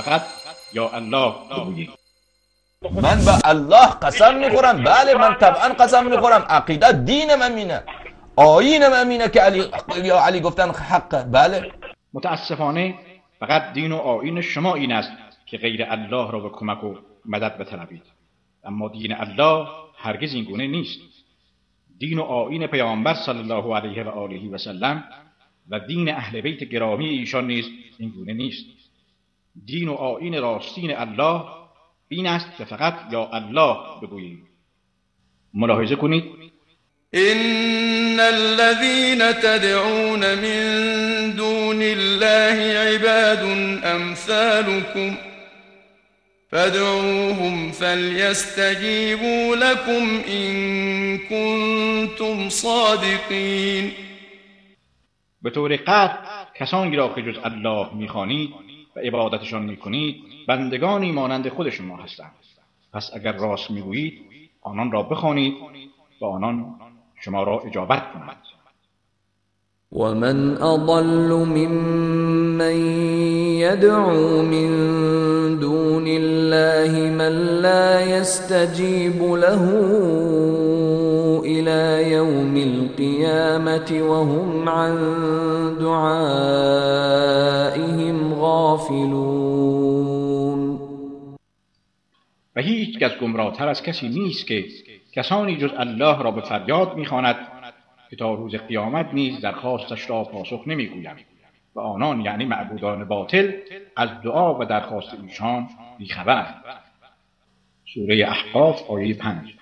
فقط یا الله بگویید. من به الله قسم میخورم. بله من طبعا قسم میخورم. عقیده دینم امینه، آیینم امینه که علی گفتن حقه. بله. متاسفانه فقط دین و آیین شما این است که غیر الله را به کمک و مدد بطلبید، اما دین الله هرگز این گونه نیست. دین و آیین پیامبر صلی الله علیه و آله و سلم و دین اهل بیت گرامی ایشان نیز این گونه نیست. دین و آیین راستین الله این است که فقط یا الله بگوییم. ملاحظه کنید إن الذين تدعون من دون الله عباد أمثالكم فادعوهم فليستجيبوا لكم إن كنتم صادقين. به طور قطع کسانی را که جز الله می‌خوانید و عبادتشان می‌کنید بندگانی مانند خود شما هستند. پس اگر راست می‌گویید آنان را بخوانید و آنان شما را اجابت کنند. ومن أضل ممن يدعو من دون الله من لا يستجيب له إلى يوم القيامة وهم عن دعائهم غافلون. و هیچ کس گمراه‌تر از کسی نیست که کسانی جز الله را به فریاد می‌خواند که تا روز قیامت نیز درخواستش را پاسخ نمی‌گویند و آنان یعنی معبودان باطل از دعا و درخواست ایشان بی‌خبرند. سوره احقاف آیه 5.